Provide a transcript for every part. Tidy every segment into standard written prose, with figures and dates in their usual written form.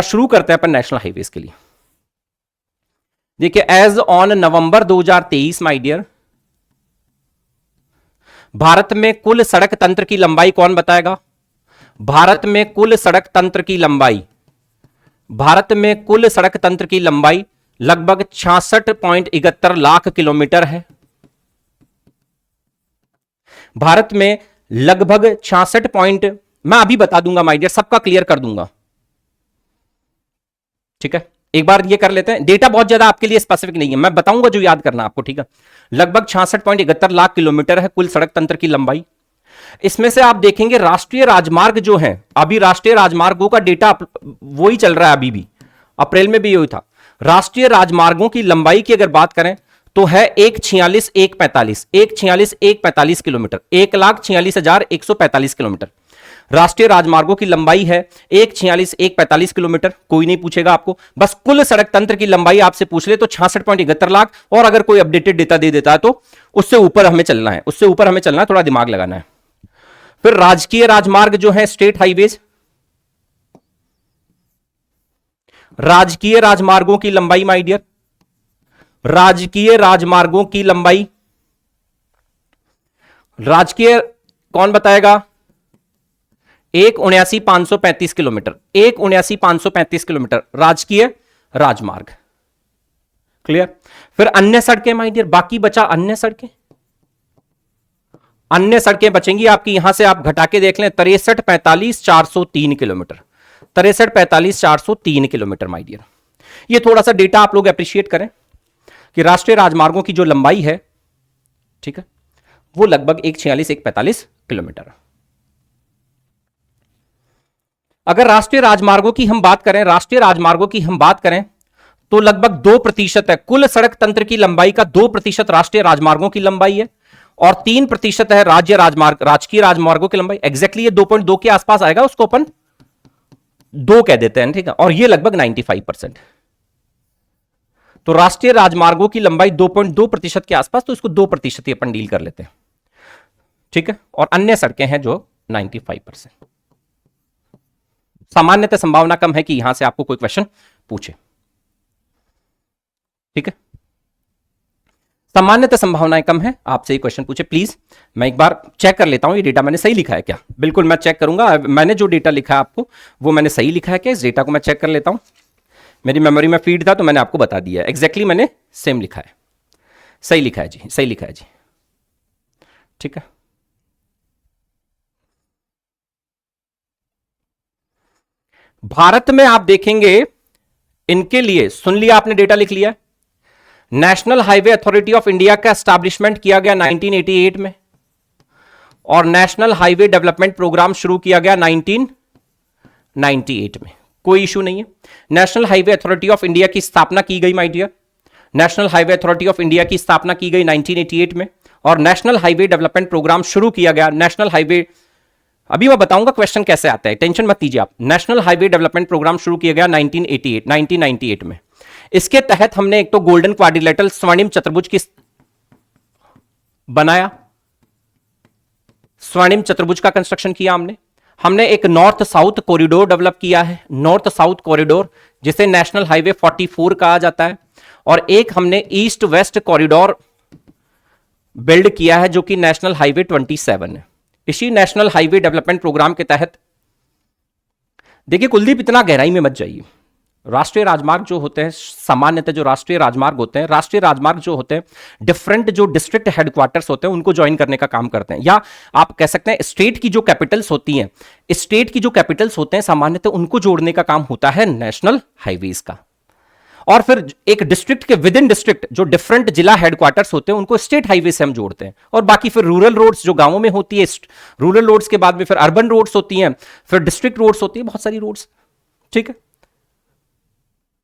शुरू करते हैं अपन नेशनल हाईवेज के लिए। देखिए, as on November 2023 my dear, Bharat में कुल सड़क तंत्र की लंबाई कौन बताएगा? भारत में कुल सड़क तंत्र की लंबाई, भारत में कुल सड़क तंत्र की लंबाई लगभग 66.71 लाख किलोमीटर है। भारत में लगभग 66 पॉइंट, मैं अभी बता दूंगा माय डियर, सबका क्लियर कर दूंगा, ठीक है। एक बार ये कर लेते हैं, डेटा बहुत ज्यादा आपके लिए स्पेसिफिक नहीं है, मैं बताऊंगा जो याद करना आपको, ठीक है। लगभग 66.71 लाख किलोमीटर है कुल सड़क तंत्र की लंबाई। इसमें से आप देखेंगे राष्ट्रीय राजमार्ग जो है, अभी राष्ट्रीय राजमार्गों का डेटा वही चल रहा है, अभी भी अप्रैल में भी वही था। राष्ट्रीय राजमार्गों की लंबाई की अगर बात करें तो है 146,145 किलोमीटर, 1,46,145 किलोमीटर राष्ट्रीय राजमार्गों की लंबाई है। 146,145 किलोमीटर, कोई नहीं पूछेगा आपको, बस कुल सड़क तंत्र की लंबाई आपसे पूछ ले तो 66.71 लाख, और अगर कोई अपडेटेड डेटा दे देता है तो उससे ऊपर हमें चलना है, उससे ऊपर हमें चलना है, थोड़ा दिमाग लगाना है। फिर राजकीय राजमार्ग जो है, स्टेट हाईवेज, राजकीय राजमार्गों की लंबाई माय डियर, राजकीय राजमार्गों की लंबाई, राजकीय कौन बताएगा? 1,79,535 किलोमीटर, 1,79,535 किलोमीटर राजकीय राजमार्ग, क्लियर। फिर अन्य सड़कें माय डियर, बाकी बचा अन्य सड़कें, अन्य सड़कें बचेंगी आपकी, यहां से आप घटा के देख लें, 63,45,403 किलोमीटर, 63,45,403 किलोमीटर माय डियर। ये थोड़ा सा डेटा आप लोग अप्रिशिएट करें कि राष्ट्रीय राजमार्गों की जो लंबाई है, ठीक है, वो लगभग 146,145 किलोमीटर। अगर राष्ट्रीय राजमार्गों की हम बात करें, राष्ट्रीय राजमार्गों की हम बात करें तो लगभग 2% है कुल सड़क तंत्र की लंबाई का, 2% राष्ट्रीय राजमार्गों की लंबाई है और 3% है राज्य राजमार्ग, राजकीय राजमार्गों की लंबाई। एग्जैक्टली ये 2.2 के आसपास आएगा, उसको अपन 2 कह देते हैं, ठीक है। और ये लगभग 95%, तो राष्ट्रीय राजमार्गों की लंबाई 2.2% के आसपास, तो इसको 2% ही अपन डील कर लेते हैं, ठीक है। और अन्य सड़कें हैं जो 95%। सामान्यतः संभावना कम है कि यहां से आपको कोई क्वेश्चन पूछे, ठीक है। सामान्यतः संभावनाएं कम है आपसे ये क्वेश्चन पूछे। प्लीज मैं एक बार चेक कर लेता हूं ये डेटा मैंने सही लिखा है क्या। बिल्कुल मैं चेक करूंगा, मैंने जो डेटा लिखा है आपको वो मैंने सही लिखा है क्या, इस डेटा को मैं चेक कर लेता हूं। मेरी मेमोरी में फीड था तो मैंने आपको बता दिया, एग्जैक्टली मैंने सेम लिखा है, सही लिखा है जी, सही लिखा है जी, ठीक है। भारत में आप देखेंगे, इनके लिए सुन लिया आपने, डेटा लिख लिया। National highway authority of India का एस्टैब्लिशमेंट किया गया 1988 में और नेशनल हाईवे डेवलपमेंट प्रोग्राम शुरू किया गया 1998 में, कोई इशू नहीं है। National highway authority of India की स्थापना की गई my dear, national highway authority of India की स्थापना की गई 1988 में और नेशनल हाईवे डेवलपमेंट प्रोग्राम शुरू किया गया। नेशनल हाईवे, अभी मैं बताऊंगा क्वेश्चन कैसे आता है, टेंशन मत लीजिए आप। नेशनल हाईवे डेवलपमेंट प्रोग्राम शुरू किया गया 1998 में। इसके तहत हमने एक तो गोल्डन क्वाड्रिलेटरल स्वर्णिम चतुर्भुज की बनाया, स्वर्णिम चतुर्भुज का कंस्ट्रक्शन किया हमने एक नॉर्थ साउथ कॉरिडोर डेवलप किया है, नॉर्थ साउथ कॉरिडोर जिसे नेशनल हाईवे 44 कहा जाता है, और एक हमने ईस्ट वेस्ट कॉरिडोर बिल्ड किया है जो कि नेशनल हाईवे 27 है। इसी नेशनल हाईवे डेवलपमेंट प्रोग्राम के तहत, देखिए कुलदीप इतना गहराई में मत जाइए, राष्ट्रीय राजमार्ग जो होते हैं, सामान्यतः जो राष्ट्रीय राजमार्ग होते हैं, राष्ट्रीय राजमार्ग जो होते हैं डिफरेंट जो डिस्ट्रिक्ट हेडक्वार्टर्स होते हैं उनको ज्वाइन करने का काम करते हैं, या आप कह सकते हैं स्टेट की जो कैपिटल्स होती हैं, स्टेट की जो कैपिटल्स होते हैं सामान्यतः उनको जोड़ने का काम होता है नेशनल हाईवेज का। और फिर एक डिस्ट्रिक्ट के विद इन डिस्ट्रिक्ट जो डिफरेंट जिला हेडक्वार्टर्स होते हैं उनको स्टेट हाईवे से हम जोड़ते हैं, और बाकी फिर रूरल रोड्स जो गांवों में होती है, रूरल रोड्स के बाद में फिर अर्बन रोड्स होती हैं, फिर डिस्ट्रिक्ट रोड्स होती है, बहुत सारी रोड्स, ठीक है।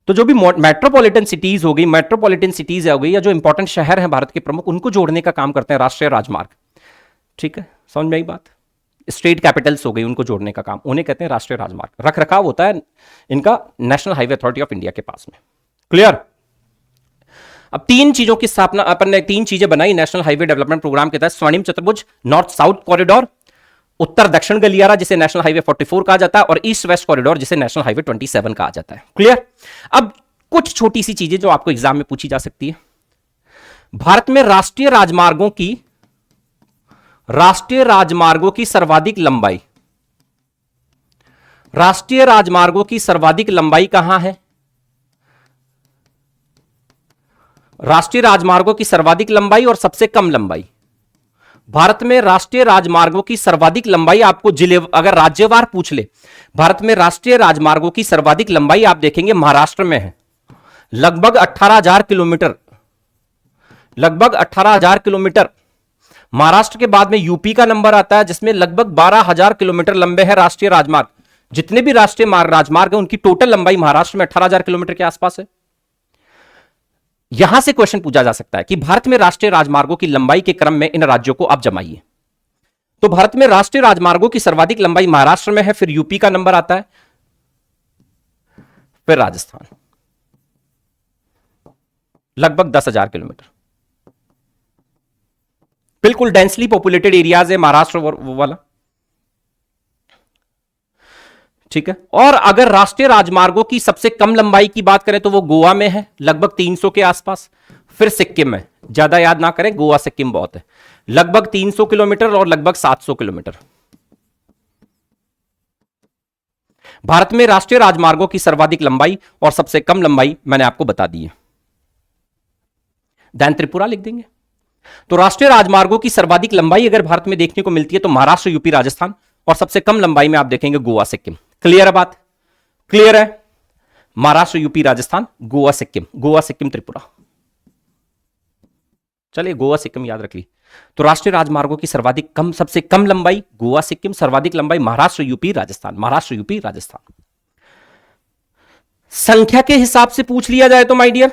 तो जो भी मेट्रोपॉलिटन सिटीज हो गई, मेट्रोपॉलिटन सिटीज हो गई, या जो इंपॉर्टेंट शहर हैं भारत के प्रमुख, उनको जोड़ने का काम करते हैं राष्ट्रीय राजमार्ग, ठीक है। समझ में आई बात। स्टेट कैपिटल्स हो गई, उनको जोड़ने का काम, उन्हें कहते हैं राष्ट्रीय राजमार्ग। रख रखाव होता है इनका national highway authority of India के पास में, क्लियर। अब 3 चीजों की स्थापना, अपन ने 3 चीजें बनाई नेशनल हाईवे डेवलपमेंट प्रोग्राम के तहत, स्वर्णिम चतुर्भुज, नॉर्थ साउथ कॉरिडोर, उत्तर दक्षिण गलियारा जिसे नेशनल हाईवे 44 कहा जाता है, और ईस्ट वेस्ट कॉरिडोर जिसे नेशनल हाईवे 27 कहा जाता है। क्लियर? अब कुछ छोटी सी चीजें जो आपको एग्जाम में पूछी जा सकती है। भारत में राष्ट्रीय राजमार्गों की सर्वाधिक लंबाई, राष्ट्रीय राजमार्गों की सर्वाधिक लंबाई कहां है? राष्ट्रीय राजमार्गों की सर्वाधिक लंबाई और सबसे कम लंबाई। भारत में राष्ट्रीय राजमार्गों की सर्वाधिक लंबाई आपको जिले, अगर राज्यवार पूछ ले, भारत में राष्ट्रीय राजमार्गों की सर्वाधिक लंबाई आप देखेंगे महाराष्ट्र में है, लगभग 18,000 किलोमीटर, लगभग 18,000 किलोमीटर। महाराष्ट्र के बाद में यूपी का नंबर आता है जिसमें लगभग 12,000 किलोमीटर लंबे हैं राष्ट्रीय राजमार्ग। जितने भी राष्ट्रीय राजमार्ग हैं उनकी टोटल लंबाई महाराष्ट्र में 18,000 किलोमीटर के आसपास है। यहां से क्वेश्चन पूछा जा सकता है कि भारत में राष्ट्रीय राजमार्गों की लंबाई के क्रम में इन राज्यों को आप जमाइए। तो भारत में राष्ट्रीय राजमार्गों की सर्वाधिक लंबाई महाराष्ट्र में है, फिर यूपी का नंबर आता है, फिर राजस्थान, लगभग 10,000 किलोमीटर। बिल्कुल डेंसली पॉपुलेटेड एरियाज है महाराष्ट्र वाला, ठीक है। और अगर राष्ट्रीय राजमार्गों की सबसे कम लंबाई की बात करें तो वो गोवा में है, लगभग 300 के आसपास, फिर सिक्किम में, ज्यादा याद ना करें, गोवा सिक्किम बहुत है, लगभग 300 किलोमीटर और लगभग 700 किलोमीटर। भारत में राष्ट्रीय राजमार्गों की सर्वाधिक लंबाई और सबसे कम लंबाई मैंने आपको बता दी है। दैन त्रिपुरा लिख देंगे। तो राष्ट्रीय राजमार्गों की सर्वाधिक लंबाई अगर भारत में देखने को मिलती है तो महाराष्ट्र, यूपी, राजस्थान, और सबसे कम लंबाई में आप देखेंगे गोवा, सिक्किम। क्लियर है बात? क्लियर है? महाराष्ट्र, यूपी, राजस्थान, गोवा, सिक्किम, गोवा, सिक्किम, त्रिपुरा। चलिए गोवा सिक्किम याद रख ली। तो राष्ट्रीय राजमार्गों की सर्वाधिक कम, सबसे कम लंबाई गोवा सिक्किम, सर्वाधिक लंबाई महाराष्ट्र, यूपी, राजस्थान, महाराष्ट्र, यूपी, राजस्थान। संख्या के हिसाब से पूछ लिया जाए तो माय डियर,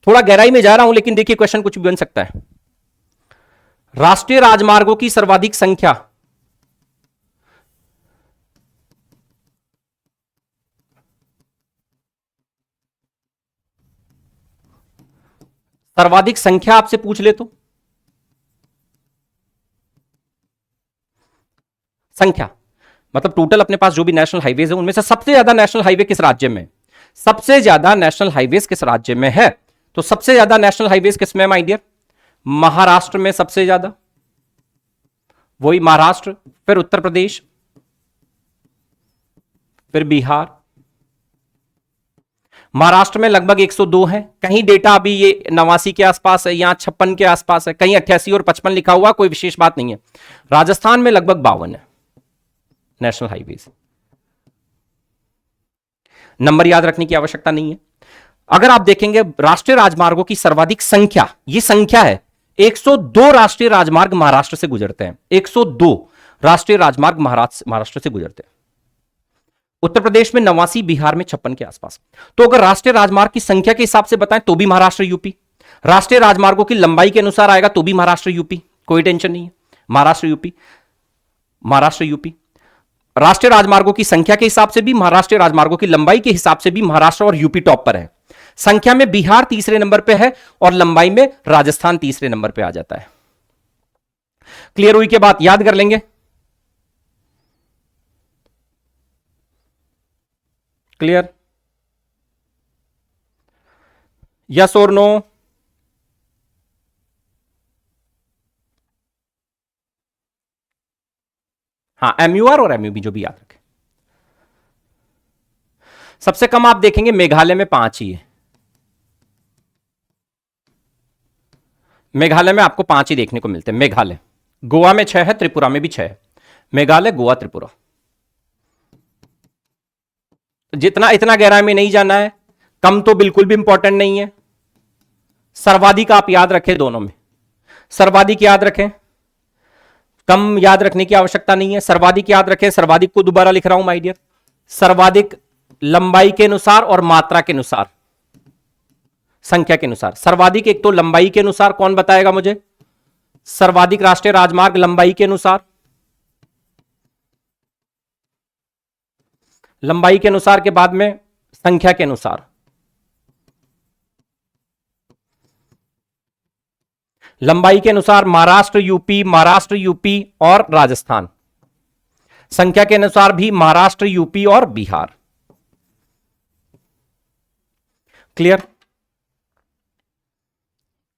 थोड़ा गहराई में जा रहा हूं लेकिन देखिए क्वेश्चन कुछ भी बन सकता है। राष्ट्रीय राजमार्गों की सर्वाधिक संख्या, सर्वाधिक संख्या आपसे पूछ ले तो संख्या मतलब टोटल अपने पास जो भी नेशनल हाईवेज है उनमें से सबसे ज्यादा नेशनल हाईवे किस राज्य में, सबसे ज्यादा नेशनल हाईवेज किस राज्य में है? तो सबसे ज्यादा नेशनल हाईवेज किस में माय डियर? महाराष्ट्र में सबसे ज्यादा, वही महाराष्ट्र, फिर उत्तर प्रदेश, फिर बिहार। महाराष्ट्र में लगभग 102 है, कहीं डेटा अभी ये 89 के आसपास है, यहां 56 के आसपास है, कहीं 88 और 55 लिखा हुआ, कोई विशेष बात नहीं है। राजस्थान में लगभग 52 है नेशनल हाईवेज। नंबर याद रखने की आवश्यकता नहीं है। अगर आप देखेंगे राष्ट्रीय राजमार्गों की सर्वाधिक संख्या, ये संख्या है, 102 राष्ट्रीय राजमार्ग महाराष्ट्र से गुजरते हैं, 102 राष्ट्रीय राजमार्ग महाराष्ट्र से गुजरते हैं। उत्तर प्रदेश में 89, बिहार में 56 के आसपास। तो अगर राष्ट्रीय राजमार्ग की संख्या के हिसाब से बताएं तो भी महाराष्ट्र, यूपी। राष्ट्रीय राजमार्गों की लंबाई के अनुसार आएगा तो भी महाराष्ट्र, यूपी, कोई टेंशन नहीं है, महाराष्ट्र, यूपी, महाराष्ट्र, यूपी। राष्ट्रीय राजमार्गों की संख्या के हिसाब से भी, महाराष्ट्र राजमार्गों की लंबाई के हिसाब से भी महाराष्ट्र और यूपी टॉप पर है। संख्या में बिहार तीसरे नंबर पे है और लंबाई में राजस्थान तीसरे नंबर पे आ जाता है। क्लियर हुई के बात? याद कर लेंगे। क्लियर? यस और नो? हाँ, एमयूआर और एमयूबी जो भी याद रखें। सबसे कम आप देखेंगे मेघालय में 5 ही है, मेघालय में आपको 5 ही देखने को मिलते हैं। मेघालय, गोवा में 6 है, त्रिपुरा में भी 6 है। मेघालय, गोवा, त्रिपुरा। जितना इतना गहराई में नहीं जाना है, कम तो बिल्कुल भी इंपॉर्टेंट नहीं है। सर्वाधिक आप याद रखें, दोनों में सर्वाधिक याद रखें, कम याद रखने की आवश्यकता नहीं है। सर्वाधिक याद रखें, सर्वाधिक को दोबारा लिख रहा हूं माय डियर, सर्वाधिक लंबाई के अनुसार और मात्रा के अनुसार, संख्या के अनुसार। सर्वाधिक एक तो लंबाई के अनुसार, कौन बताएगा मुझे? सर्वाधिक राष्ट्रीय राजमार्ग लंबाई के अनुसार, लंबाई के अनुसार के बाद में संख्या के अनुसार। लंबाई के अनुसार महाराष्ट्र, यूपी, महाराष्ट्र, यूपी और राजस्थान। संख्या के अनुसार भी महाराष्ट्र, यूपी और बिहार। क्लियर?